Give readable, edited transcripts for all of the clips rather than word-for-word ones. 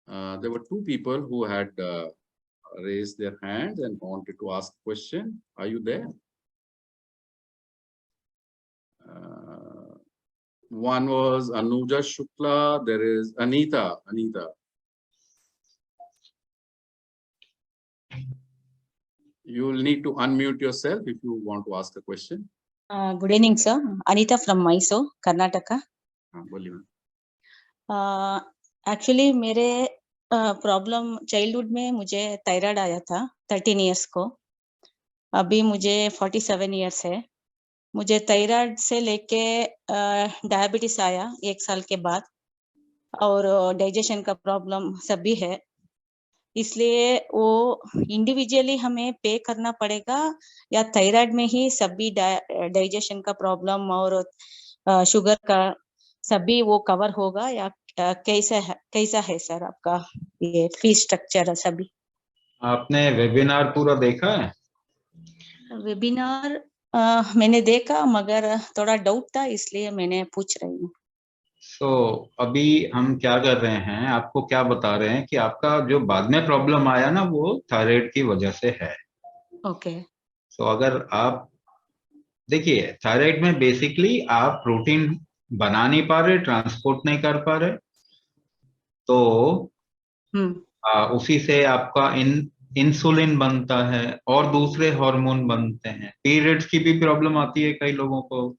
There were two people who had raised their hands and wanted to ask a question. Are you there? One was Anuja Shukla. There is Anita. You will need to unmute yourself if you want to ask a question. Good evening, sir. Anita from Mysore, Karnataka. Actually, मेरे problem childhood में मुझे thyroid आया था 13 years को. अभी मुझे 47 years है. मुझे थायराइड से लेके डायबिटीज आया 1 साल के बाद और डाइजेशन का प्रॉब्लम सभी है. इसलिए वो इंडिविजुअली हमें पे करना पड़ेगा या थायराइड में ही सभी डाइजेशन का प्रॉब्लम और शुगर का सभी वो कवर होगा या कैसा है सर आपका ये फीस स्ट्रक्चर है सभी? आपने वेबिनार पूरा देखा है? वेबिनार मैंने देखा मगर थोड़ा डाउट था इसलिए मैंने पूछ रही हूँ. अभी हम क्या कर रहे हैं, आपको क्या बता रहे हैं कि आपका जो बाद में प्रॉब्लम आया ना वो थायराइड की वजह से है. ओके. अगर आप देखिए थायराइड में बेसिकली आप प्रोटीन बना नहीं पा रहे, ट्रांसपोर्ट नहीं कर पा रहे, तो उसी से आपका इंसुलिन बनता है और दूसरे हार्मोन बनते हैं. पीरियड्स की भी प्रॉब्लम आती है कई लोगों को,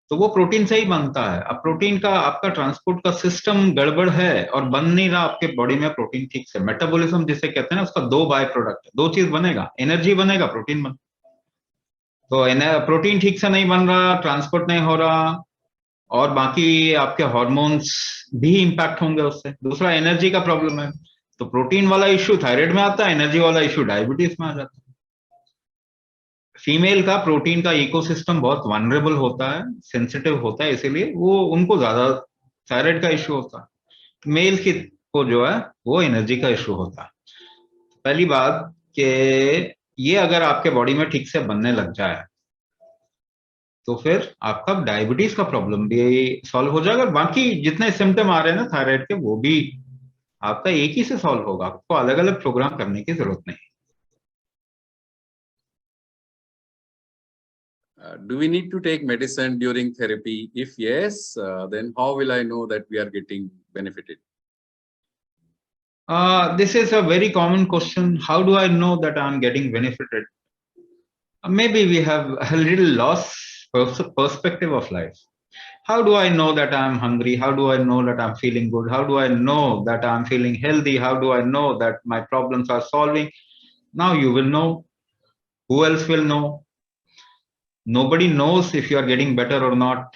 तो वो प्रोटीन से ही बनता है. अब प्रोटीन का आपका ट्रांसपोर्ट का सिस्टम गड़बड़ है और बन नहीं रहा आपके बॉडी में प्रोटीन ठीक से. मेटाबॉलिज्म जिसे कहते हैं ना, उसका 2 बाय प्रोडक्ट है. 2 चीज बनेगा, एनर्जी बनेगा, प्रोटीन बन. तो प्रोटीन ठीक से नहीं बन रहा, ट्रांसपोर्ट नहीं हो रहा और बाकी आपके हार्मोन्स भी इंपैक्ट होंगे उससे. दूसरा एनर्जी का प्रॉब्लम है. तो प्रोटीन वाला इश्यू थायराइड में आता है, एनर्जी वाला इश्यू डायबिटीज में आ जाता है. फीमेल का प्रोटीन का इकोसिस्टम बहुत वनरेबल होता है, सेंसिटिव होता है, इसीलिए वो उनको ज्यादा थायराइड का इश्यू होता है. मेल की को जो है वो एनर्जी का इश्यू होता है. पहली बात कि ये अगर आपके बॉडी में ठीक से बनने लग जाए तो फिर आपका डायबिटीज का प्रॉब्लम भी सॉल्व हो जाएगा. बाकी जितने सिम्टम आ रहे हैं ना थायराइड के, वो भी आपका एक ही से सॉल्व होगा. आपको अलग अलग प्रोग्राम करने की जरूरत नहीं. Do we need to take medicine during therapy? If yes, then how will I know that we are getting benefited? This is a very common question. How do I know that I'm getting benefited? Maybe we have a little lost perspective of life. How do I know that I'm hungry? How do I know that I'm feeling good? How do I know that I'm feeling healthy? How do I know that my problems are solving? Now you will know. Who else will know? Nobody knows if you are getting better or not.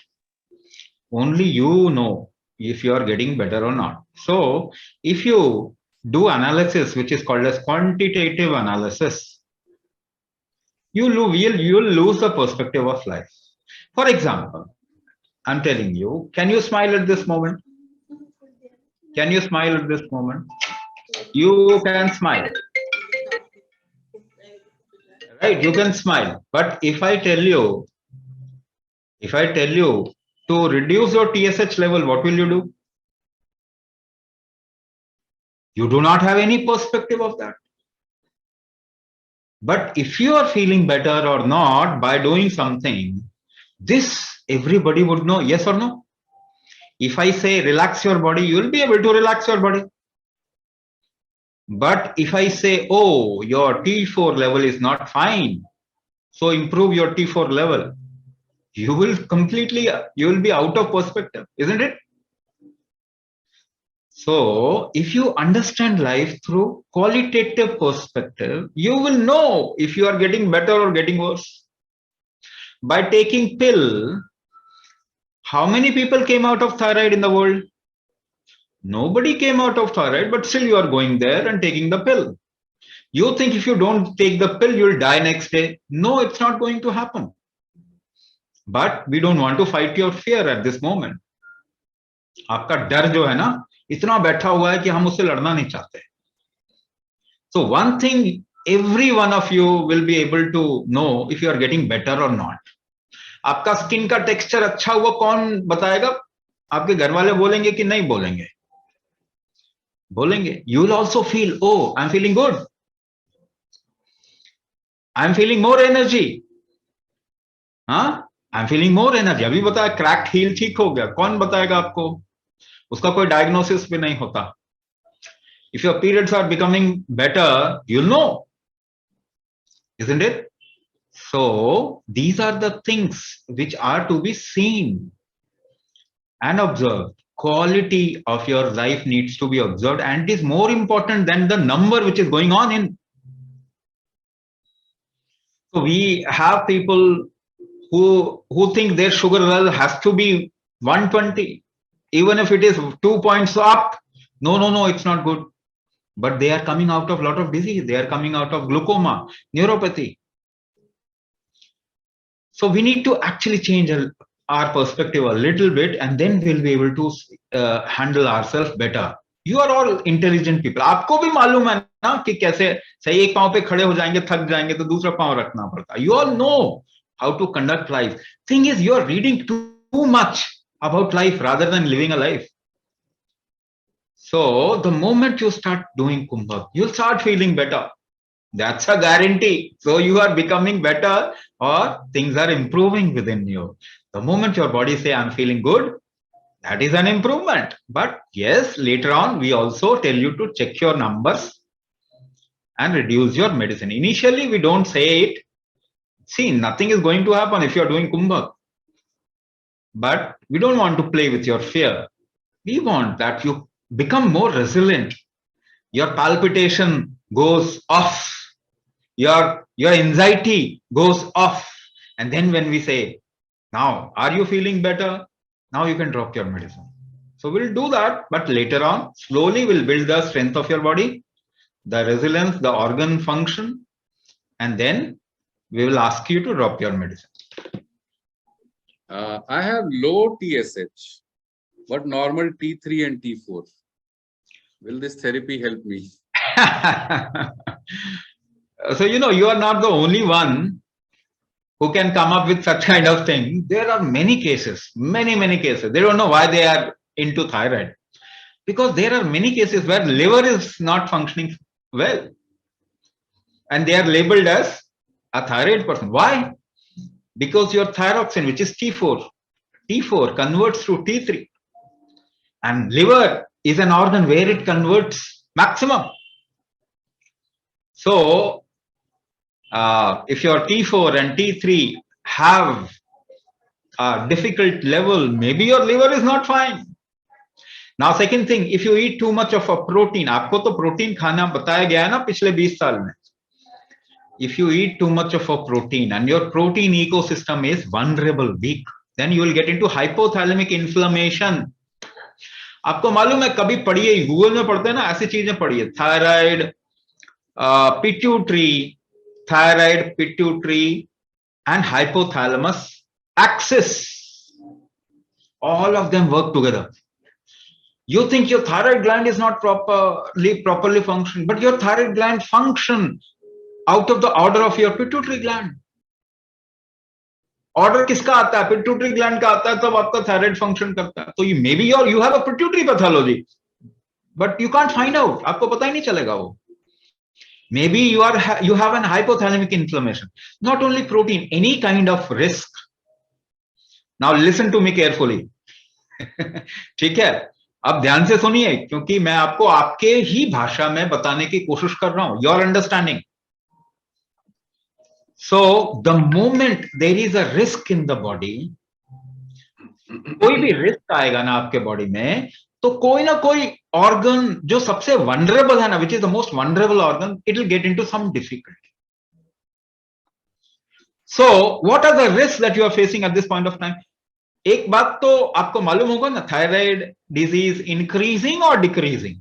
Only you know if you are getting better or not. So if you do analysis, which is called as quantitative analysis, you'll lose the perspective of life. For example, I'm telling you, can you smile at this moment? Can you smile at this moment? You can smile. Right, you can smile. But if I tell you to reduce your TSH level, what will you do? You do not have any perspective of that. But if you are feeling better or not by doing something, this everybody would know, yes or no? If I say relax your body, you will be able to relax your body. But if I say, oh, your T4 level is not fine, so improve your T4 level, you will be out of perspective, isn't it? So if you understand life through qualitative perspective, you will know if you are getting better or getting worse. By taking pill, how many people came out of thyroid in the world? Nobody came out of thyroid, but still you are going there and taking the pill. You think if you don't take the pill, you'll die next day. No, it's not going to happen. But we don't want to fight your fear at this moment. आपका डर जो है ना इतना बैठा हुआ है कि हम उससे लड़ना नहीं चाहते. So one thing every one of you will be able to know if you are getting better or not. आपका स्किन का टेक्सचर अच्छा हुआ कौन बताएगा? आपके घर वाले बोलेंगे कि नहीं बोलेंगे? बोलेंगे, you will also feel, oh, I'm feeling good. I'm feeling more energy. हाँ, I'm feeling more energy. अभी बताया क्रैक्ड हील ठीक हो गया, कौन बताएगा आपको? उसका कोई डायग्नोसिस भी नहीं होता. If your periods are becoming better, you'll know, isn't it? So these are the things which are to be seen and observed. Quality of your life needs to be observed, and it is more important than the number which is going on in. So we have people who think their sugar level has to be 120, even if it is 2 points up. No, it's not good. But they are coming out of a lot of disease. They are coming out of glaucoma, neuropathy. So we need to actually change our perspective a little bit, and then we'll be able to handle ourselves better. You are all intelligent people. आपको भी मालूम है ना कि कैसे सही एक पांव पे खड़े हो जाएंगे, थक जाएंगे तो दूसरा पांव रखना पड़ता. You all know how to conduct life. Thing is, you are reading too much about life rather than living a life. So the moment you start doing Kumbhak, you'll start feeling better. That's a guarantee. So you are becoming better, or things are improving within you. The moment your body say, I'm feeling good, that is an improvement. But yes, later on, we also tell you to check your numbers and reduce your medicine. Initially, we don't say it. See, nothing is going to happen if you are doing Kumbhak. But we don't want to play with your fear. We want that you become more resilient. Your palpitation goes off. Your anxiety goes off. And then when we say, now, are you feeling better? Now you can drop your medicine. So we'll do that, but later on, slowly we'll build the strength of your body, the resilience, the organ function, and then we will ask you to drop your medicine. I have low TSH, but normal T3 and T4. Will this therapy help me? So, you are not the only one who can come up with such kind of thing. There are many cases, many cases. They don't know why they are into thyroid. Because there are many cases where liver is not functioning well. And they are labeled as a thyroid person. Why? Because your thyroxine, which is T4 converts to T3. And liver is an organ where it converts maximum. So, if your T4 and T3 have a difficult level, maybe your liver is not fine. Now, second thing, if you eat too much of a protein, आपको तो protein खाना बताया गया है ना पिछले 20 साल में. If you eat too much of a protein and your protein ecosystem is vulnerable, weak, then you will get into hypothalamic inflammation. आपको मालूम है, कभी पढ़िए, गूगल में पढ़ते हैं ना, ऐसी चीजें पढ़िए, thyroid, pituitary, thyroid, pituitary, and hypothalamus axis. All of them work together. You think your thyroid gland is not properly functioning, but your thyroid gland function out of the order of your pituitary gland. Order किसका आता है? Pituitary gland का आता है, तब आपका thyroid function करता है. So maybe you have a pituitary pathology, but you can't find out. आपको पता ही नहीं चलेगा वो. Maybe you have an hypothalamic inflammation. Not only protein, any kind of risk. Now listen to me carefully. ठीक है, अब ध्यान से सुनिए, क्योंकि मैं आपको आपके ही भाषा में बताने की कोशिश कर रहा हूं. Your understanding. So the moment there is a risk in the body, कोई भी risk आएगा ना आपके बॉडी में, तो कोई ना कोई organ जो सबसे vulnerable है ना, which is the most vulnerable organ, it will get into some difficulty. So what are the risks that you are facing at this point of time? एक बात तो आपको मालूम होगा ना, थायराइड डिजीज इंक्रीजिंग और डिक्रीजिंग.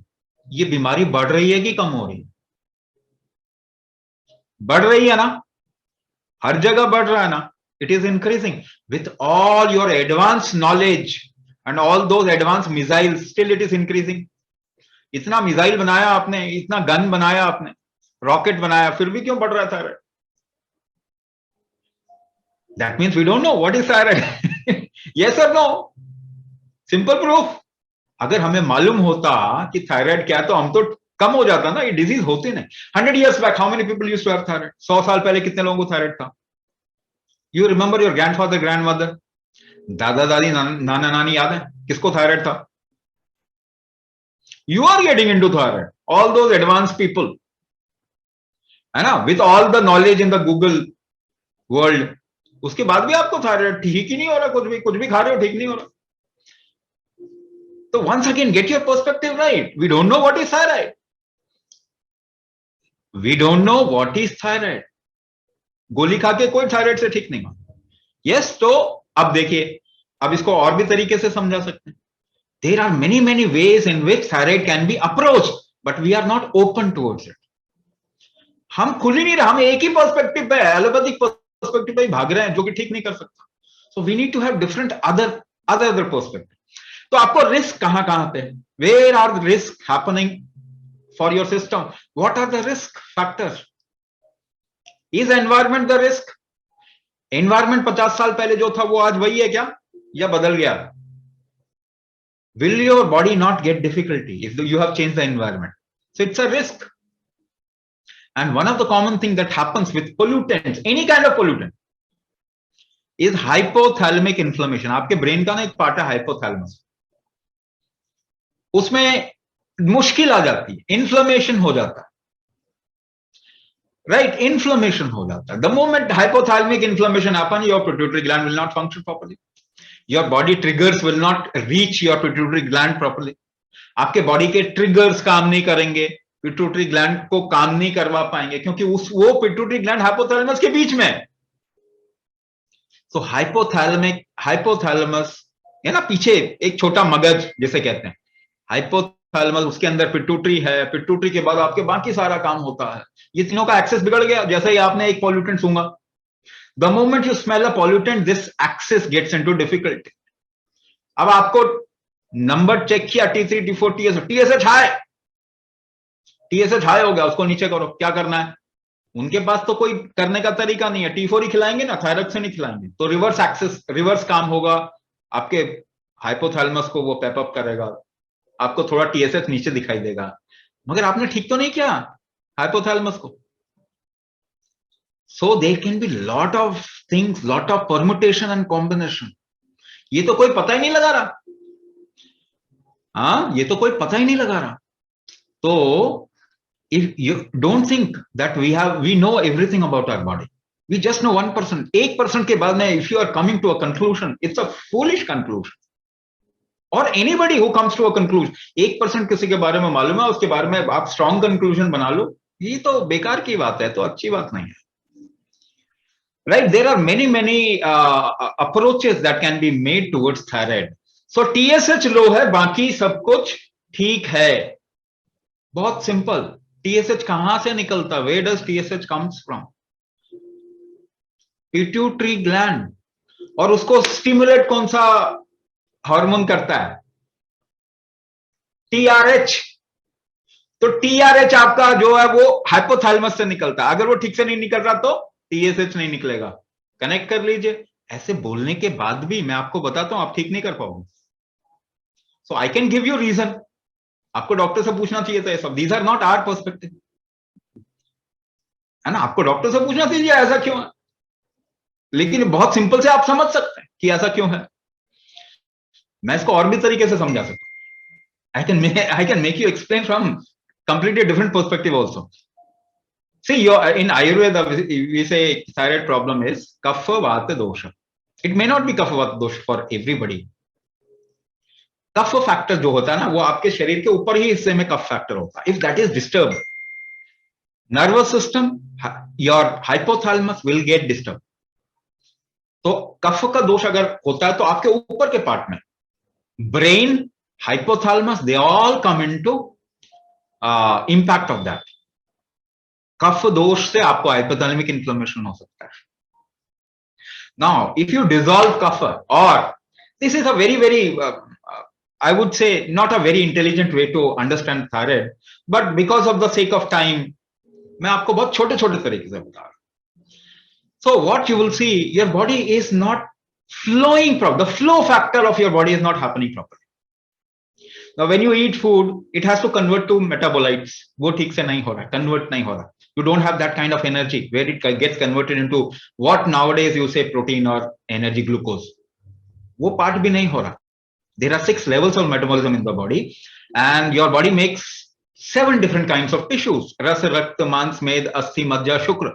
ये बीमारी बढ़ रही है कि कम हो रही है? बढ़ रही है ना, हर जगह बढ़ रहा है ना. It is increasing with all your advanced knowledge and all those advanced missiles, still it is increasing. इतना मिसाइल बनाया आपने, इतना गन बनाया आपने, रॉकेट बनाया, फिर भी क्यों बढ़ रहा है thyroid? That means we don't know what is thyroid. Yes or no? Simple proof. अगर हमें मालूम होता कि थायराइड क्या है तो हम तो कम हो जाता ना, ये डिजीज होती नहीं। 100 years back how many people used to have thyroid? 100 साल पहले कितने लोगों को थायराइड था? You remember your grandfather, grandmother, दादा दादी, नाना नानी याद है किसको थायराइड था? You are getting into thyroid, all those advance people, है ना, with all the knowledge in the Google world, उसके बाद भी आपको थायराइड ठीक ही नहीं हो रहा, कुछ भी खा रहे हो ठीक नहीं हो रहा। तो once again get your perspective right. We don't know what is thyroid. We don't know what is thyroid. गोली खा के कोई थायराइड से ठीक नहीं होगा। यस, तो अब देखिए, अब इसको और भी तरीके से समझा सकते हैं। There are many ways in which thyroid can be approached, but we are not open towards it. हम खुल ही नहीं रहे, हम एक ही पर्सपेक्टिव पे, एलोपैथिक पर्सपेक्टिव पे ही भाग रहे हैं, जो कि ठीक नहीं कर सकता। So we need to have different other perspective. तो आपको रिस्क कहां कहां पे है? Where are the risk happening for your system? What are the risk factors? Is environment the risk? Environment 50 साल पहले जो था वो आज वही है क्या, या बदल गया? Will your body not gate difficulty if you have change the environment? So it's a risk. And one of the common thing that happens with pollutants, any kind of pollutant, is hypothalamic inflammation. आपके brain का ना एक part है hypothalamus, उसमें मुश्किल आ जाती है, inflammation हो जाता है, राइट? इन्फ्लेमेशन हो जाता है. The moment hypothalamic inflammation happen, your pituitary gland will not function properly, your body triggers will not reach your pituitary gland properly. आपके बॉडी के ट्रिगर्स काम नहीं करेंगे, पिट्यूटरी ग्लैंड को काम नहीं करवा पाएंगे, क्योंकि वो पिट्यूटरी ग्लैंड हाइपोथैलेमस के बीच में है. सो हाइपोथैलेमस है ना, पीछे एक छोटा मगज जिसे कहते हैं हाइपोथैलेमस, उसके अंदर पिट्यूटरी है, पिट्यूटरी के बाद आपके बाकी सारा काम होता है. ये तीनों का एक्सेस बिगड़ गया जैसे ही आपने एक पॉल्यूटेंट सूंघा. The moment you smell a pollutant, this excess gets into difficulty. अब आपको नंबर चेक किया, T3 T4 TSH high, TSH high हो गया, उसको नीचे करो. क्या करना है? उनके पास तो कोई करने का तरीका नहीं है, T4 ही खिलाएंगे ना, थायराइड से नहीं खिलाएंगे. तो रिवर्स एक्सेस, रिवर्स काम होगा, आपके हाइपोथैलेमस को वो पेप अप करेगा, आपको थोड़ा TSH नीचे दिखाई देगा, मगर आपने ठीक तो नहीं किया हाइपोथैलेमस को. So there can be lot of things, lot of permutation and combination. ये तो कोई पता ही नहीं लगा रहा. हाँ, ये तो कोई पता ही नहीं लगा रहा. तो if you don't think that we know everything about our body, we just know 1%. 1% के बाद में if you are coming to a conclusion, it's a foolish conclusion. Or anybody who comes to a conclusion, 1% किसी के बारे में मालूम है, उसके बारे में आप strong conclusion बना लो, ये तो बेकार की बात है, तो अच्छी बात नहीं है. Right? There are many approaches that can be made towards thyroid. So TSH low है, बाकी सब कुछ ठीक है. बहुत सिंपल. TSH कहां से निकलता? Where does TSH comes from? Pituitary gland. और उसको स्टिमुलेट कौन सा हार्मोन करता है? TRH. तो TRH आपका जो है वो हाइपोथैलेमस से निकलता है. अगर वो ठीक से नहीं निकल रहा तो TSH नहीं निकलेगा. कनेक्ट कर लीजिए. ऐसे बोलने के बाद भी मैं आपको बताता हूं आप ठीक नहीं कर पाओगे. So I can give you reason. आपको डॉक्टर से पूछना चाहिए था ये सब. These are not our perspective, है ना. आपको डॉक्टर से पूछना चाहिए ऐसा क्यों है, लेकिन बहुत सिंपल से आप समझ सकते हैं कि ऐसा क्यों है. मैं इसको और भी तरीके से समझा सकता हूं. I can make you explain from completely different perspective also. See, in Ayurveda we say thyroid problem is kapha vata dosha. It may not be kapha vata dosha for everybody. Kapha factor जो होता है ना, वो आपके शरीर के ऊपर ही हिस्से में कफ फैक्टर होता है. If that is disturb, nervous system, your hypothalamus will get disturb. तो कफ का दोष अगर होता है तो आपके ऊपर के पार्ट में brain, hypothalamus, they all come into impact of that. कफ दोष से आपको हाइपोथैलेमिक इन्फ्लेमेशन हो सकता है. Now if you dissolve kapha, और this is a very I would say not a very intelligent way to understand thyroid, but because of the sake of time, मैं आपको बहुत छोटे-छोटे तरीके से बता रहा हूं. So what you will see, your body is not flowing properly. The flow factor of your body is not happening properly. Now when you eat food, it has to convert to metabolites. वो ठीक से नहीं हो रहा, convert नहीं हो रहा. You don't have that kind of energy where it gets converted into what nowadays you say protein or energy, glucose. वो part भी नहीं हो रहा. There are 6 levels of metabolism in the body, and your body makes 7 different kinds of tissues: ras, rakt, mans, med, asthi, majja, shukra.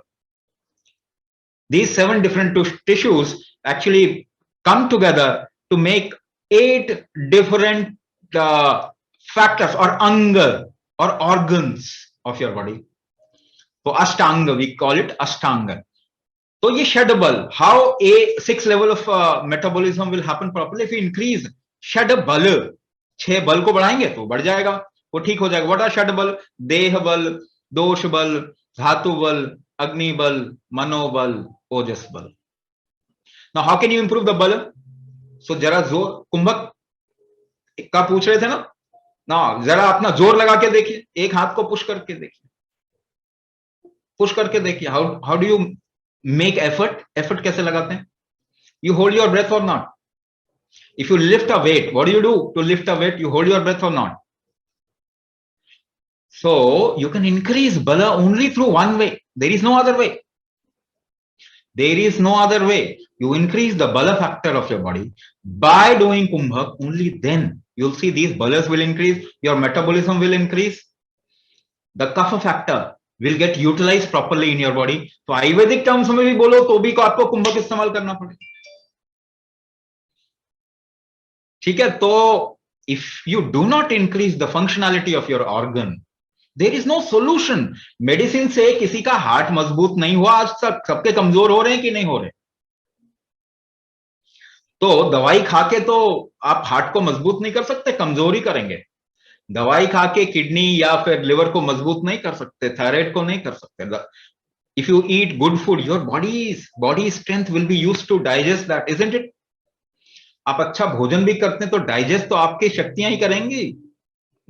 These 7 different tissues actually come together to make 8 different factors or anga or organs of your body. So ashtanga, we call it ashtanga. So ye shadabal, how a 6 level of metabolism will happen properly? If you increase shadabal, 6 बल को बढ़ाएंगे तो बढ़ जाएगा, वो ठीक हो जाएगा. What are shadabal? देह बल, दोष बल, धातु बल, अग्नि बल, मनोबल, ओजस बल. Now how can you improve the bal? So जरा जोर, कुंभक का पूछ रहे थे ना, ना जरा अपना जोर लगा के देखिए, एक हाथ को पुश करके देखिए, पुश करके देखिए. How do you make effort? Effort कैसे लगाते हैं? You hold your breath or not? If you lift a weight, what do you do to lift a weight? You hold your breath or not? So you can increase bala only through one way. There is no other way. There is no other way. You increase the bala factor of your body by doing kumbhak. Only then you'll see these balas will increase, your metabolism will increase, the kapha factor will get utilized properly in your body. So Ayurvedic terms में भी बोलो तो भी को आपको कुंभक इस्तेमाल करना पड़ेगा. ठीक है, तो if you do not increase the functionality of your organ, there is no solution. Medicine से किसी का हार्ट मजबूत नहीं हुआ आज तक, सबके कमजोर हो रहे हैं कि नहीं हो रहे. तो दवाई खा के तो आप हार्ट को मजबूत नहीं कर सकते, कमजोर ही करेंगे. दवाई खा के किडनी या फिर लिवर को मजबूत नहीं कर सकते, थायराइड को नहीं कर सकते. If you eat good food, your body strength will be used to digest that, isn't it? आप अच्छा भोजन भी करते हैं तो डाइजेस्ट तो आपकी शक्तियां ही करेंगी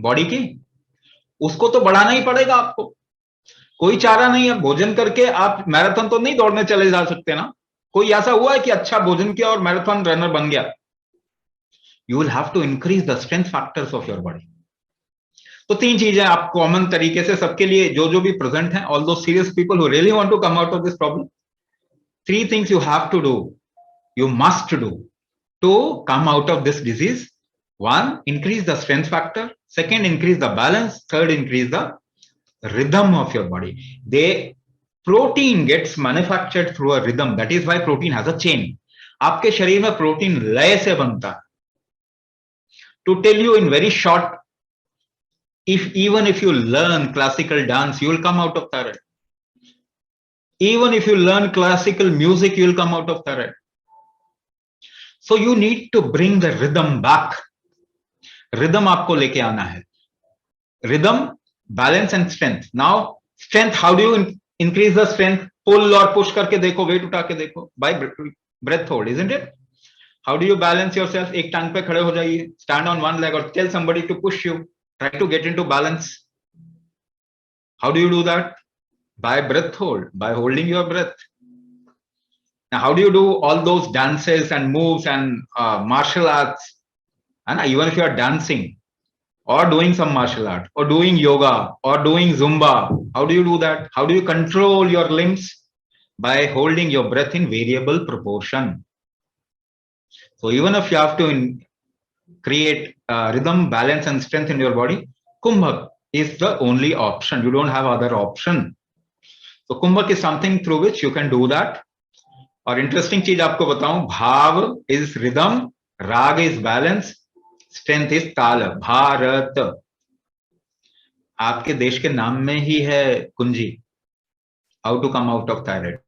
बॉडी की, उसको तो बढ़ाना ही पड़ेगा आपको. कोई चारा नहीं है, भोजन करके आप मैराथन तो नहीं दौड़ने चले जा सकते ना. कोई ऐसा हुआ है कि अच्छा भोजन किया और मैराथन रनर बन गया? You will have to increase the strength factors of your body. तो 3 चीजें आप कॉमन तरीके से सबके लिए जो भी प्रेजेंट हैं, all those serious people who really want to come out of this problem, 3 things you have to do, you must do to come out of this disease. 1, increase the strength factor. 2, increase the balance. 3, increase the rhythm of your body. Protein gets manufactured through a rhythm. That is why protein has a chain. आपके शरीर में protein लय से बनता है. To tell you in very short, even if you learn classical dance, you will come out of thyroid. Even if you learn classical music, you will come out of thyroid. So you need to bring the rhythm back. Rhythm आपको लेके आना है. Rhythm, balance and strength. Now strength, how do you increase the strength? Pull और push करके देखो, weight उठा के देखो, by breath hold, isn't it? How do you balance yourself? एक टांग पे खड़े हो जाइए, stand on one leg or tell somebody to push you. Try to get into balance. How do you do that? By breath hold, by holding your breath. Now, how do you do all those dances and moves and martial arts? And even if you are dancing or doing some martial art or doing yoga or doing Zumba, how do you do that? How do you control your limbs? By holding your breath in variable proportion. So even if you have to create rhythm, balance and strength in your body, Kumbhak is the only option. You don't have other option. So Kumbhak is something through which you can do that. और interesting चीज आपको बताऊं, भाव is rhythm, राग is balance, strength is ताल. भारत आपके देश के नाम में ही है कुंजी. How to come out of thyroid.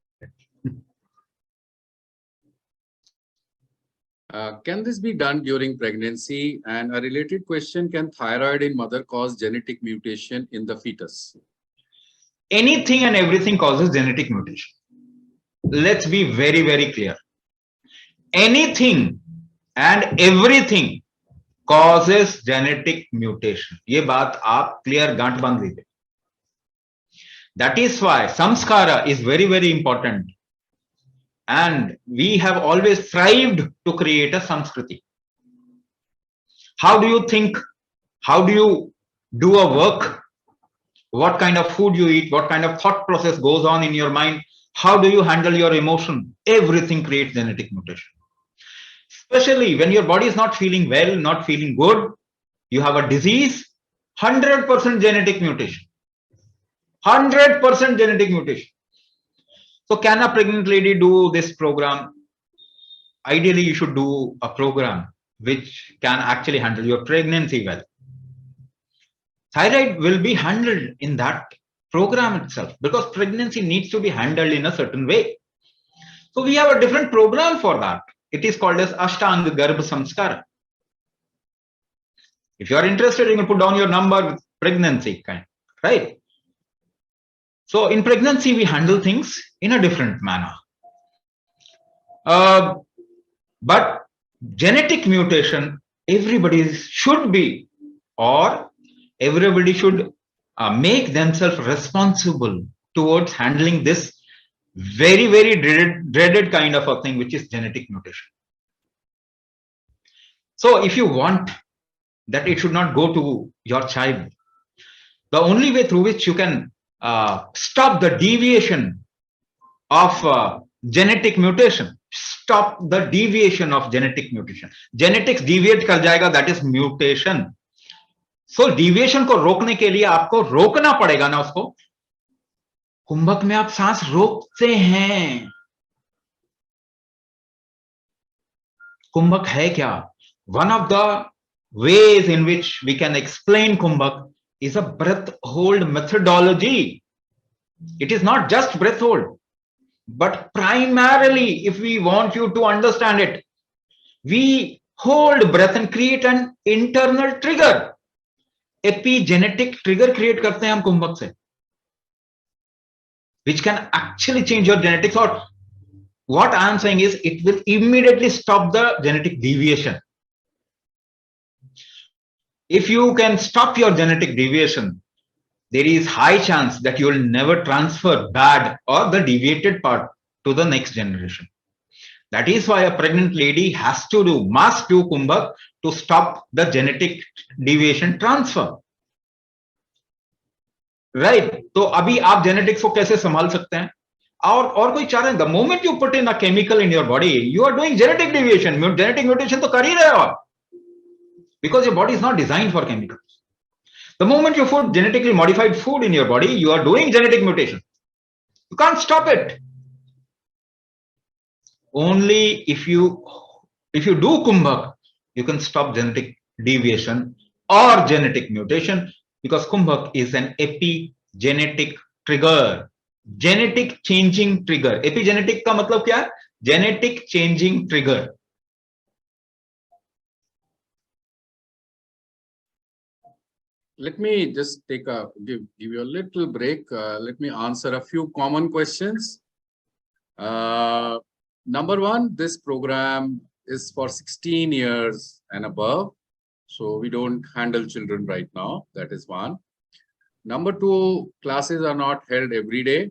Can this be done during pregnancy? And a related question, can thyroid in mother cause genetic mutation in the fetus? Anything and everything causes genetic mutation. Let's be very, very clear. Anything and everything causes genetic mutation. ये बात आप clear गांठ बांध लीजिए. That is why samskara is very, very important. And we have always strived to create a Sanskriti. How do you think How do you do a work? What kind of food you eat? What kind of thought process goes on in your mind? How do you handle your emotion? Everything creates genetic mutation. Especially when your body is not feeling well, not feeling good, you have a disease, 100% genetic mutation. 100% genetic mutation. So can a pregnant lady do this program? Ideally, you should do a program which can actually handle your pregnancy well. Thyroid will be handled in that program itself because pregnancy needs to be handled in a certain way. So we have a different program for that. It is called as Ashtanga Garbha Samskara. If you are interested, you can put down your number, pregnancy kind, right? So in pregnancy, we handle things in a different manner. But genetic mutation, everybody should be, or everybody should make themselves responsible towards handling this very, very dreaded kind of a thing, which is genetic mutation. So if you want that it should not go to your child, the only way through which you can stop the deviation of genetic mutation, stop the deviation of genetic mutation. Genetics deviate kar jayega, that is mutation. So deviation को रोकने के लिए आपको रोकना पड़ेगा ना उसको. कुंभक में आप सांस रोकते हैं. कुंभक है क्या? One of the ways in which we can explain Kumbhak is a breath hold methodology. It is not just breath hold, but primarily, if we want you to understand it, we hold breath and create an internal trigger. Epigenetic trigger create करते हैं हम कुंभक से, which can actually change your genetics. Or what I am saying is, it will immediately stop the genetic deviation. If you can stop your genetic deviation, there is high chance that you will never transfer bad or the deviated part to the next generation. That is why a pregnant lady must do Kumbhak to stop the genetic deviation transfer. Right? तो अभी आप genetics को कैसे संभाल सकते हैं? और कोई चारा है? The moment you put in a chemical in your body, you are doing genetic deviation. Genetic mutation तो कर ही रहे हो आप. Because your body is not designed for chemicals. The moment you put genetically modified food in your body, you are doing genetic mutation. You can't stop it. Only if you do Kumbhak, you can stop genetic deviation or genetic mutation, because Kumbhak is an epigenetic trigger, genetic changing trigger. Epigenetic का मतलब क्या है? Genetic changing trigger. Let me just give you a little break. Let me answer a few common questions. Number one, this program is for 16 years and above. So we don't handle children right now. That is one. Number two, classes are not held every day.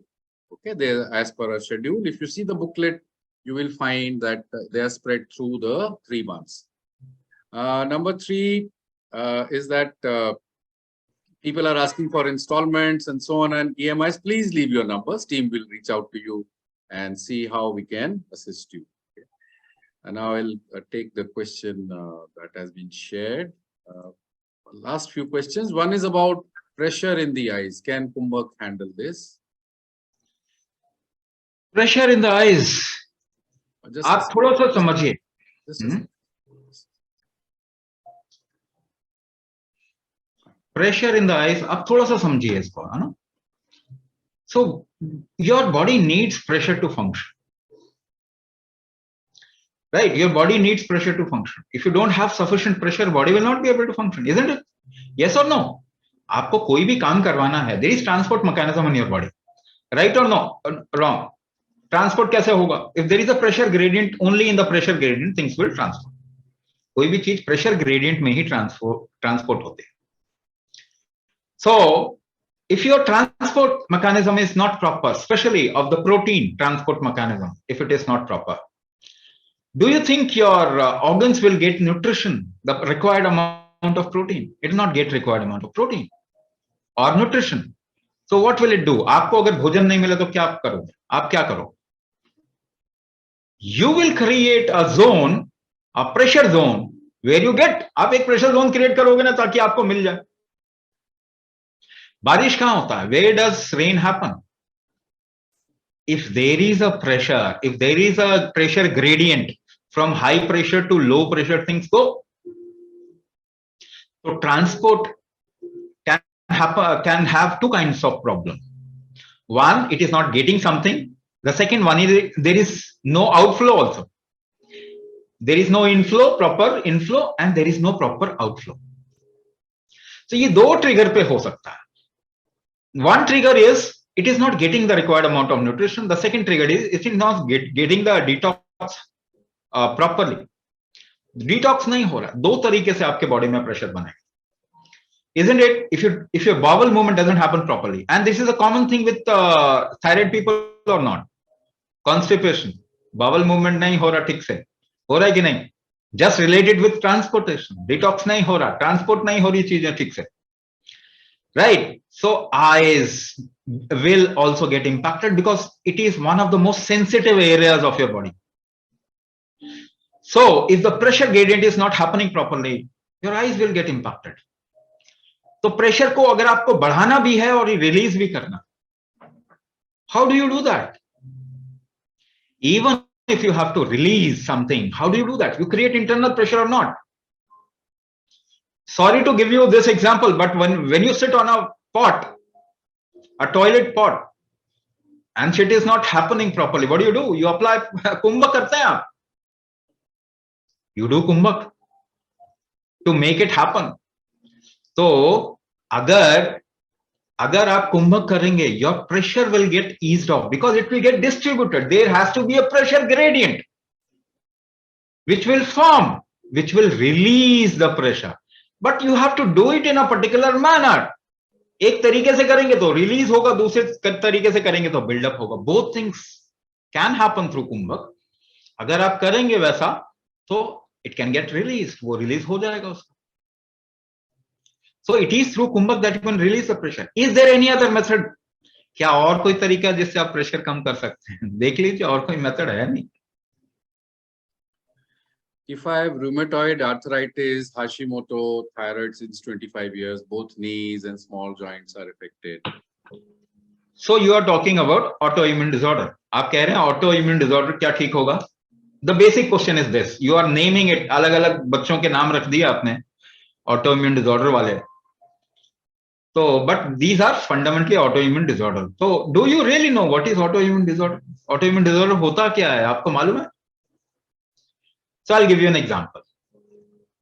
Okay, they're as per a schedule. If you see the booklet, you will find that they are spread through the 3 months. Number three is that people are asking for installments and so on and EMIs. Please leave your numbers. Team will reach out to you and see how we can assist you. Okay. And now I'll take the question that has been shared. Last few questions. One is about pressure in the eyes. Can Kumbhak handle this? Pressure in the eyes. आप थोड़ा सा समझिए. Pressure in the eyes, आप थोड़ा सा समझिए इसको, है ना? So your body needs pressure to function. Right? Your body needs pressure to function. If you don't have sufficient pressure, body will not be able to function, isn't it? Yes or no? आपको कोई भी काम करवाना है, there is transport mechanism in your body. Right or no? Wrong. Transport कैसे होगा? If there is a pressure gradient, only in the pressure gradient things will transport. कोई भी चीज pressure gradient में ही transport होते हैं. So, if your transport mechanism is not proper, especially of the protein transport mechanism, if it is not proper, do you think your organs will get nutrition, the required amount of protein. It does not get required amount of protein or nutrition. So what will it do? आपको अगर भोजन नहीं मिले तो क्या करोगे? आप क्या करो? You will create a zone, a pressure zone where you get. आप एक pressure zone create करोगे ना ताकि आपको मिल जाए. बारिश कहाँ होता है? Where does rain happen? If there is a pressure, if there is a pressure gradient from high pressure to low pressure, things go. So transport can have two kinds of problem. One, it is not getting something. The second one is there is no outflow also. There is no inflow, proper inflow, and there is no proper outflow. So ये दो trigger पे हो सकता है. One trigger is it is not getting the required amount of nutrition. The second trigger is it is not getting the detox properly. Detox नहीं हो रहा. दो तरीके से आपके body में pressure बनेगा. Isn't it? If your bowel movement doesn't happen properly, and this is a common thing with thyroid people or not, constipation, bowel movement नहीं हो रहा ठीक से, हो रहा है कि नहीं? Just related with transportation, detox नहीं हो रहा, transport नहीं हो रही चीजें ठीक से, right? So eyes will also get impacted because it is one of the most sensitive areas of your body. So if the pressure gradient is not happening properly, your eyes will get impacted. तो pressure को अगर आपको बढ़ाना भी है और release भी करना, how do you do that? Even if you have to release something, how do you do that? You create internal pressure or not? Sorry to give you this example, but when you sit on a pot, a toilet pot, and shit is not happening properly, what do? You apply Kumbhak करते हैं आप. You do Kumbhak to make it happen. तो अगर आप कुंभक करेंगे, your pressure will get eased off because it will get distributed. There has to be a pressure gradient which will form, which will release the pressure. But you have to do it in a particular manner. एक तरीके से करेंगे तो release होगा, दूसरे तरीके से करेंगे तो build up होगा. Both things can happen through कुंभक. अगर आप करेंगे वैसा तो it can get released. वो release हो जाएगा उसका. So it is through Kumbhak that you can release the pressure. Is there any other method? क्या और कोई तरीका जिससे आप प्रेशर कम कर सकते हैं? देख लीजिए, और कोई मेथड है नहीं. If I have rheumatoid arthritis, Hashimoto, thyroid since 25 years, both knees and small joints are affected. So you are talking about autoimmune disorder. आप कह रहे हैं autoimmune disorder क्या ठीक होगा? The basic question is this. You are naming it. अलग-अलग बच्चों के नाम रख दिए आपने autoimmune disorder वाले. So, but these are fundamentally autoimmune disorder. So, do you really know what is autoimmune disorder? Autoimmune disorder होता क्या है? आपको मालूम है? So, I'll give you an example.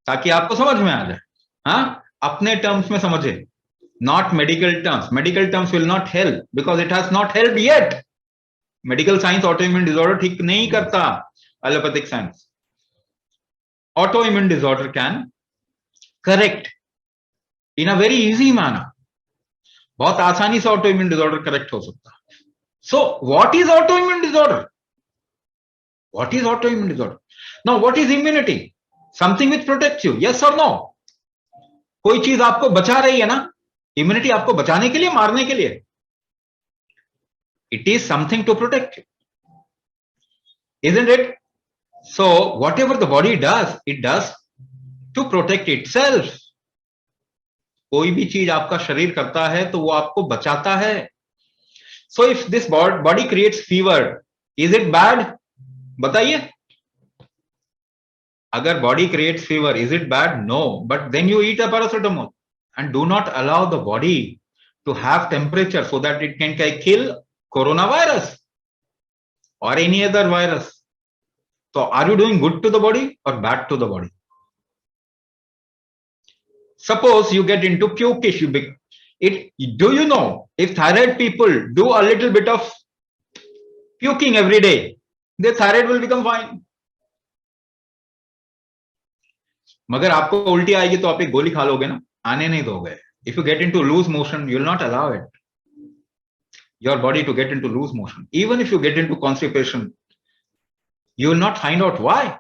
ताकि आपको समझ में आ जाए. हाँ? अपने terms में समझे. Not medical terms. Medical terms will not help because it has not helped yet. Medical science autoimmune disorder ठीक नहीं करता. Allopathic science. Autoimmune disorder can correct in a very easy manner. बहुत आसानी से autoimmune disorder correct हो सकता है. So, what is autoimmune disorder? What is autoimmune disorder? Now, what is immunity? Something which protects you. Yes or no? कोई चीज आपको बचा रही है ना? Immunity आपको बचाने के लिए, मारने के लिए. It is something to protect you. Isn't it? So, whatever the body does, it does to protect itself. कोई भी चीज आपका शरीर करता है तो वो आपको बचाता है. So if this body creates fever, is it bad? बताइए. अगर body creates fever, is it bad? No. But then you eat a paracetamol and do not allow the body to have temperature so that it can kill coronavirus or any other virus. So are you doing good to the body or bad to the body? Suppose you get into puke issue. Do you know if thyroid people do a little bit of puking every day, their thyroid will become fine. मगर आपको उल्टी आएगी तो आप एक गोली खा लोगे ना, आने नहीं दोगे. If you get into loose motion, you will not allow it. Your body to get into loose motion. Even if you get into constipation, you will not find out why.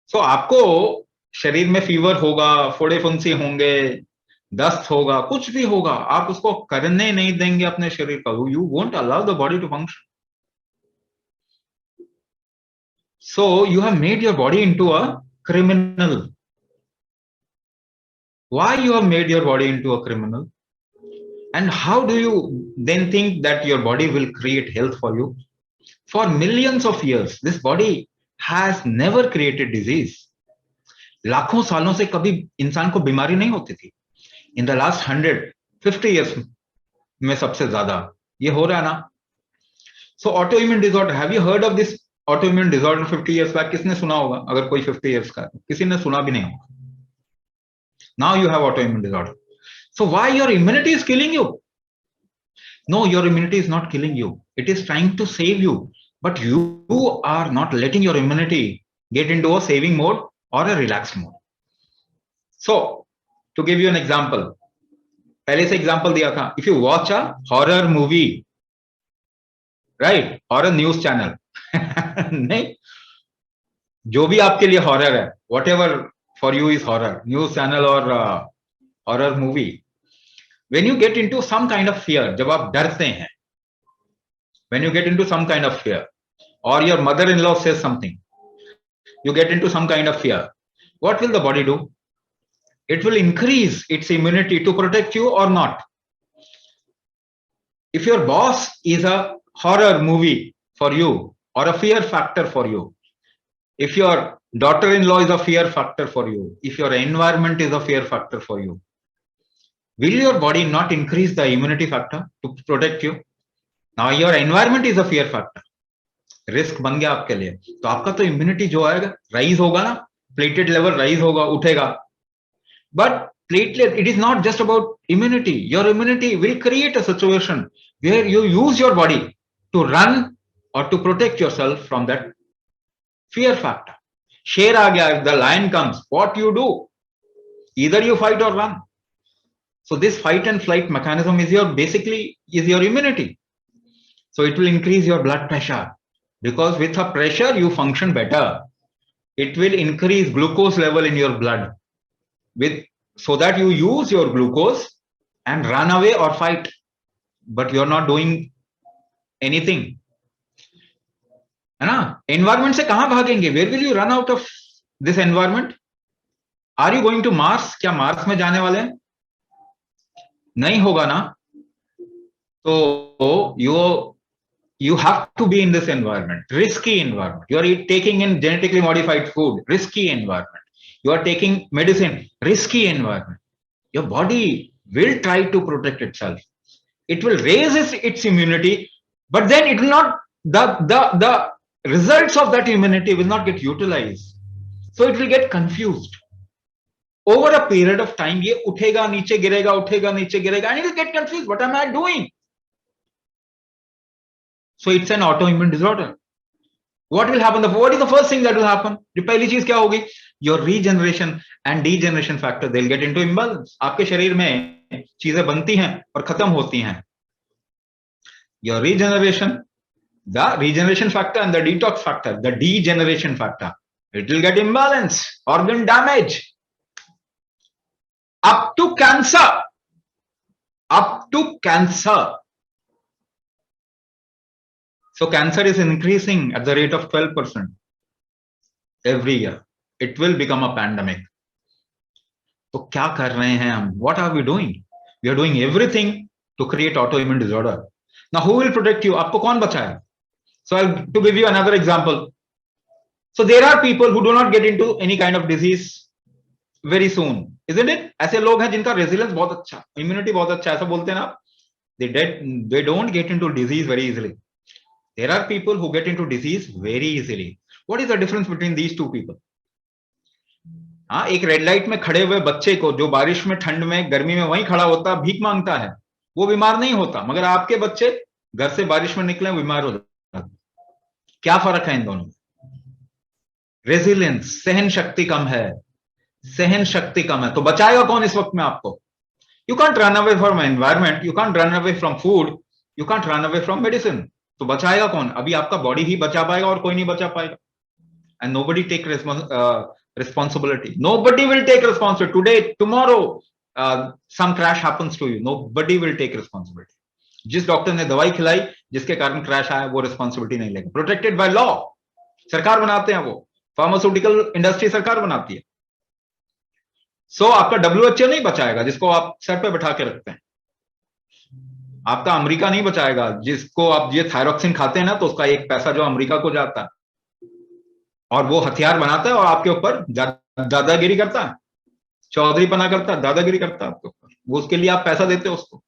So आपको शरीर में fever होगा, फोड़े फुंसी होंगे, दस्त होगा, कुछ भी होगा, आप उसको करने नहीं देंगे अपने शरीर का. You won't allow the body to function. So you have made your body into a criminal. Why you have made your body into a criminal? And how do you then think that your body will create health for you? For millions of years, this body has never created disease. लाखों सालों से कभी इंसान को बीमारी नहीं होती थी. In the last 150 years में सबसे ज्यादा ये हो रहा है ना. So autoimmune disorder, have you heard of this autoimmune disorder 50 years back? किसने सुना होगा? अगर कोई 50 years का, किसी ने सुना भी नहीं होगा. Now you have autoimmune disorder. So why your immunity is killing you? No, your immunity is not killing you. It is trying to save you. But you are not letting your immunity get into a saving mode or a relaxed mode. So, to give you an example, पहले से example दिया था. If you watch a horror movie, right, or a news channel, नहीं, जो भी आपके लिए horror है, whatever for you is horror, news channel or horror movie, when you get into some kind of fear, जब आप डरते हैं, when you get into some kind of fear, or your mother-in-law says something, you get into some kind of fear, what will the body do? It will increase its immunity to protect you or not. If your boss is a horror movie for you or a fear factor for you, if your daughter-in-law is a fear factor for you, if your environment is a fear factor for you, will your body not increase the immunity factor to protect you? Now your environment is a fear factor. Risk बन गया आपके लिए, तो आपका तो immunity जो आएगा rise होगा ना, प्लेटलेट लेवल राइज होगा, उठेगा. But platelet, it is not just about immunity. Your immunity will create a situation where you use your body to run or to protect yourself from that fear factor. शेर आ गया, if the lion comes, what you do? Either you fight or run. So this fight and flight mechanism is your basically is your immunity. So it will increase your blood pressure, because with a pressure you function better. It will increase glucose level in your blood with so that you use your glucose and run away or fight, but you're not doing anything. है ना? Environment से कहाँ भागेंगे? Where will you run out of this environment? Are you going to Mars? क्या Mars में जाने वाले हैं? नहीं होगा ना. तो you have to be in this environment, risky environment. You are taking in genetically modified food, risky environment. You are taking medicine, risky environment. Your body will try to protect itself. It will raise its immunity, but then it will not, the results of that immunity will not get utilized. So it will get confused. Over a period of time, ये उठेगा नीचे गिरेगा, उठेगा नीचे गिरेगा, and it will get confused. What am I doing? So it's an autoimmune disorder. What will happen? What is the first thing that will happen? जो पहली चीज क्या होगी? Your regeneration and degeneration factor, they'll get into imbalance. आपके शरीर में चीजें बनती हैं और खत्म होती हैं. Your regeneration, the regeneration factor and the detox factor, the degeneration factor, it will get imbalance, organ damage, up to cancer, up to cancer. So cancer is increasing at the rate of 12% every year. It will become a pandemic. तो क्या कर रहे हैं हम? What are we doing? We are doing everything to create autoimmune disorder. Now who will protect you? आपको कौन बचाए? So to give you another example. So there are people who do not get into any kind of disease very soon, isn't it? ऐसे लोग हैं जिनका resilience बहुत अच्छा, immunity बहुत अच्छा, ऐसा बोलते हैं ना आप? They don't get into disease very easily. There are people who get into disease very easily. What is the difference between these two people? हाँ, एक रेड लाइट में खड़े हुए बच्चे को जो बारिश में, ठंड में, गर्मी में वहीं खड़ा होता, भीख मांगता है, वो बीमार नहीं होता. मगर आपके बच्चे घर से बारिश में निकले बीमार हो जाते. क्या फर्क है इन दोनों में? रेजिलियंस, सहन शक्ति कम है, सहन शक्ति कम है. तो बचाएगा कौन इस वक्त में आपको? You can't run away from environment, you can't run away from food, you can't run away from medicine. तो बचाएगा कौन? अभी आपका बॉडी ही बचा पाएगा और कोई नहीं बचा पाएगा. And nobody take responsibility. Nobody will take responsibility. Today, tomorrow, some crash happens to you. Nobody will take responsibility. जिस डॉक्टर ने दवाई खिलाई जिसके कारण क्रैश आया वो रिस्पॉन्सिबिलिटी नहीं लेगा. Protected by law. सरकार बनाते हैं वो. फार्मास्यूटिकल इंडस्ट्री सरकार बनाती है. सो आपका WHO नहीं बचाएगा जिसको आप सर पे बैठा के रखते हैं. आपका अमेरिका नहीं बचाएगा जिसको आप ये थायरोक्सिन खाते हैं ना, तो उसका एक पैसा जो अमेरिका को जाता है और वो हथियार बनाता है और आपके ऊपर दादागिरी करता है, चौधरीपना करता है, दादागिरी करता है आपके ऊपर. वो उसके लिए आप पैसा देते हो उसको.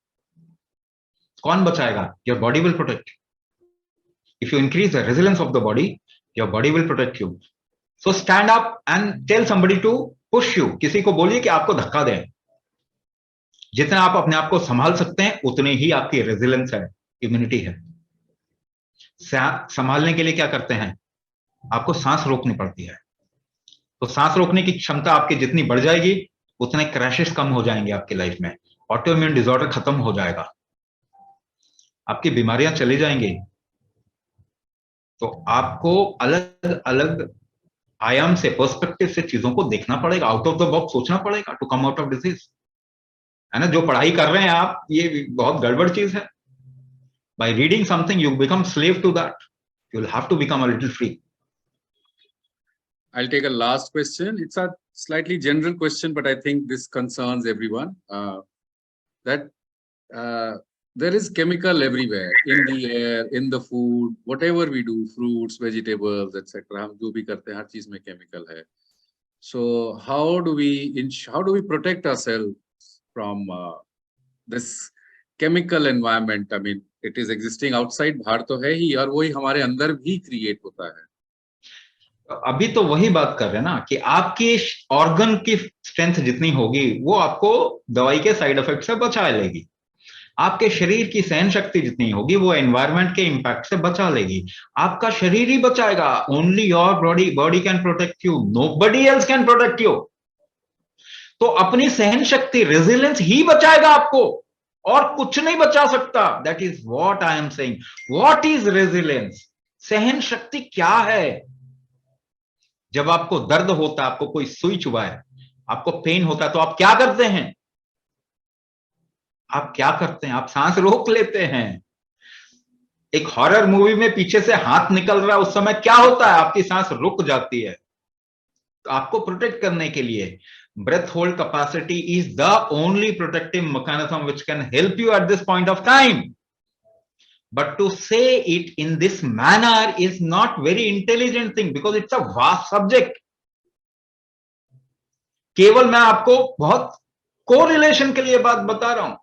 कौन बचाएगा? Your body will protect. If you increase the resilience of the body, your body will protect you. So stand up and tell somebody to push you. किसी को बोलिए कि आपको धक्का दें. जितना आप अपने आप को संभाल सकते हैं उतनी ही आपकी रेजिलियंस है, इम्यूनिटी है. संभालने के लिए क्या करते हैं? आपको सांस रोकनी पड़ती है. तो सांस रोकने की क्षमता आपकी जितनी बढ़ जाएगी उतने क्रैशेस कम हो जाएंगे आपकी लाइफ में. ऑटो इम्यून डिसऑर्डर खत्म हो जाएगा. आपकी बीमारियां चली जाएंगी. तो आपको अलग अलग आयाम से, पर्सपेक्टिव से चीजों को देखना पड़ेगा. आउट ऑफ द बॉक्स सोचना पड़ेगा to come out of disease. है ना? जो पढ़ाई कर रहे हैं आप, ये बहुत गड़बड़ चीज है. By reading something you become slave to that. You will have to become a little free. I'll take a last question. It's a slightly general question, but I think this concerns everyone. There is chemical everywhere, in the air, in the food, whatever we do, fruits, vegetables, etc. हम जो भी करते हैं हर चीज में chemical है. So how do we protect ourselves from this chemical environment? I mean, it is existing outside, बाहर तो है ही, और वही हमारे अंदर भी create होता है. अभी तो वही बात कर रहे हैं ना कि आपकी ऑर्गन की स्ट्रेंथ जितनी होगी वो आपको दवाई के साइड इफेक्ट से बचा लेगी. आपके शरीर की सहन शक्ति जितनी होगी वो एनवायरनमेंट के इंपैक्ट से बचा लेगी. आपका शरीर ही बचाएगा. Only your body can protect you. Nobody else can protect you. तो अपनी सहन शक्ति, रेजिलियंस ही बचाएगा आपको, और कुछ नहीं बचा सकता. That is what I am saying. What is resilience? सहन शक्ति क्या है? जब आपको दर्द होता है, आपको कोई सुई चुभाए, आपको पेन होता है, तो आप क्या करते हैं? आप क्या करते हैं? आप सांस रोक लेते हैं. एक हॉरर मूवी में पीछे से हाथ निकल रहा है, उस समय क्या होता है? आपकी सांस रुक जाती है. तो आपको प्रोटेक्ट करने के लिए breath hold capacity is the only protective mechanism which can help you at this point of time. But to say it in this manner is not very intelligent thing because it's a vast subject. केवल मैं आपको बहुत correlation के लिए बात बता रहा हूं.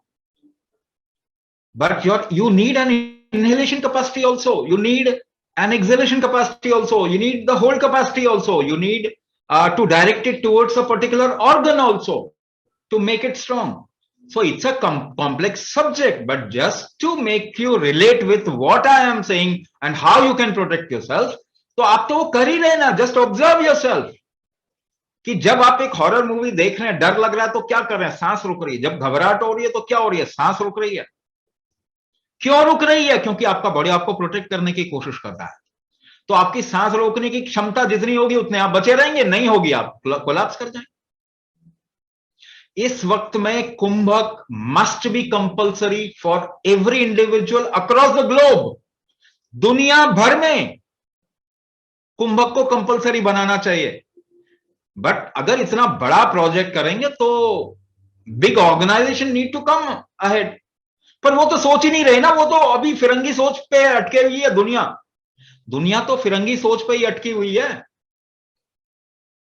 But you need an inhalation capacity also. You need an exhalation capacity also. You need the hold capacity also. You need to direct it towards a particular organ also to make it strong. So it's a complex subject, but just to make you relate with what I am saying and how you can protect yourself, तो आप तो वो कर ही रहे ना. Just observe yourself कि जब आप एक हॉरर मूवी देख रहे हैं, डर लग रहा है, तो क्या कर रहे हैं? सांस रुक रही है. जब घबराहट हो रही है तो क्या हो रही है? सांस रुक रही है. क्यों रुक रही है? क्योंकि आपका बॉडी आपको प्रोटेक्ट करने की कोशिश कर रहा है. तो आपकी सांस रोकने की क्षमता जितनी होगी उतने आप बचे रहेंगे. नहीं होगी, आप कोलैप्स कर जाएंगे. इस वक्त में kumbhaka must be compulsory for every individual across the globe. दुनिया भर में कुंभक को कंपल्सरी बनाना चाहिए. बट अगर इतना बड़ा प्रोजेक्ट करेंगे तो big organisation need to come ahead. पर वो तो सोच ही नहीं रहे ना. वो तो अभी फिरंगी सोच पे अटके हुई है. दुनिया तो फिरंगी सोच पे ही अटकी हुई है.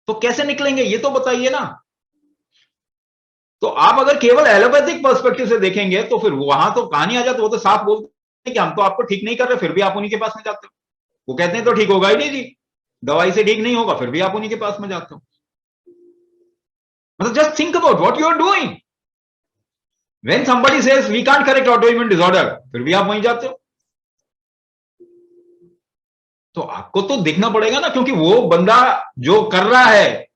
तो कैसे निकलेंगे ये तो बताइए ना. तो आप अगर केवल एलोपैथिक पर्सपेक्टिव से देखेंगे तो फिर वहां तो कहानी आ जाती. वो तो साफ बोलते हैं कि हम तो आपको ठीक नहीं कर रहे, फिर भी आप उन्हीं के पास में जाते हो. वो कहते हैं तो ठीक होगा ही नहीं जी, दवाई से ठीक नहीं होगा, फिर भी आप उन्हीं के पास में जाते हो. मतलब just think about what you are doing. When somebody says we can't correct autoimmune disorder, फिर भी आप वहीं जाते हो. तो आपको तो देखना पड़ेगा ना, क्योंकि वो बंदा जो कर रहा है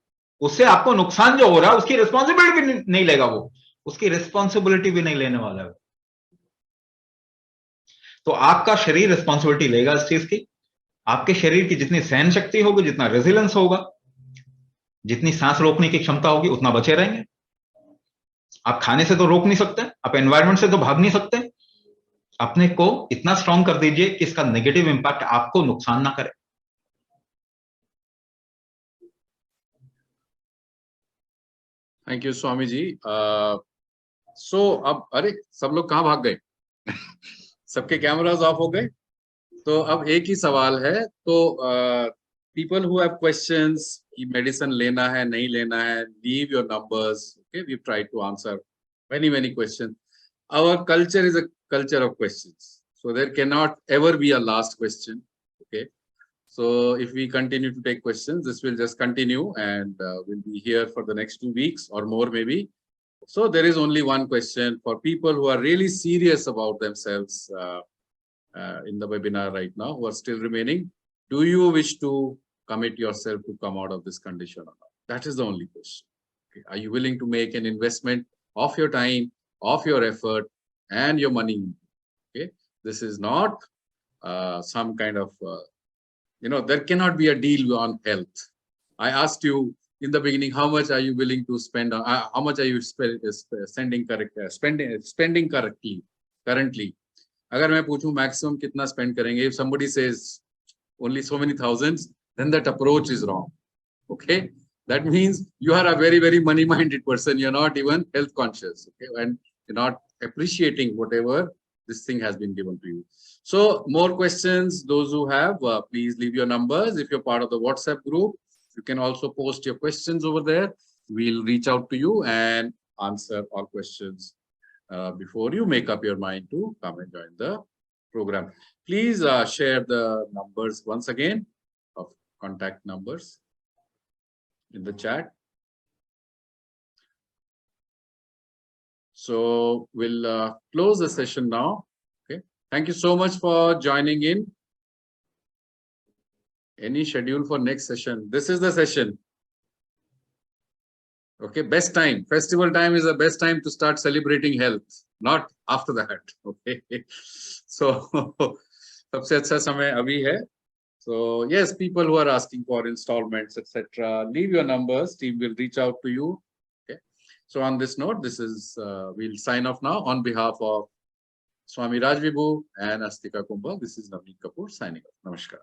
उससे आपको नुकसान जो हो रहा है उसकी रिस्पॉन्सिबिलिटी भी नहीं लेगा. वो उसकी रिस्पॉन्सिबिलिटी भी नहीं लेने वाला है. तो आपका शरीर रिस्पॉन्सिबिलिटी लेगा इस चीज की. आपके शरीर की जितनी सहन शक्ति होगी, जितना रेजिलेंस होगा, जितनी सांस रोकने की क्षमता होगी उतना बचे रहेंगे। आप खाने से तो रोक नहीं सकते, आप एनवायरनमेंट से तो भाग नहीं सकते। अपने को इतना स्ट्रांग कर दीजिए कि इसका नेगेटिव इंपैक्ट आपको नुकसान ना करे। Thank you Swami ji. सो अब अरे सब लोग कहाँ भाग गए? सबके कैमरास ऑफ हो गए। तो अब एक ही सवाल है। तो पीपल हु हैव क्वेश्चंस कि मेडिसिन लेना है नहीं लेना है, leave your numbers. Okay, we try to answer many questions. Our culture is a culture of questions, so there cannot ever be a last question. Okay, so if we continue to take questions, this will just continue, and we'll be here for the next 2 weeks or more maybe. So there is only one question for people who are really serious about themselves in the webinar right now, who are still remaining. Do you wish to commit yourself to come out of this condition or not? That is the only question. Okay. Are you willing to make an investment of your time, of your effort, and your money? Okay, this is not some kind of there cannot be a deal on health. I asked you in the beginning, how much are you willing to spend on, how much are you spending currently? अगर मैं पूछूं maximum कितना spend करेंगे, if somebody says only so many thousands, then that approach is wrong. Okay, that means you are a very money minded person. You're not even health conscious. Okay, and you're not appreciating whatever this thing has been given to you. So more questions, those who have, please leave your numbers. If you're part of the WhatsApp group, you can also post your questions over there. We'll reach out to you and answer all questions before you make up your mind to come and join the program. Please share the numbers once again of contact numbers in the chat. So we'll close the session now. Okay, thank you so much for joining in. Any schedule for next session? This is the session. Okay, best time, festival time is the best time to start celebrating health, not after that. Okay, so सबसे अच्छा समय अभी है. So yes, people who are asking for installments, etc., leave your numbers. Team will reach out to you. Okay. So on this note, this is we'll sign off now on behalf of Swami Raj Vibhu and Astika Kumbhak. This is Navneet Kapoor signing off. Namaskar.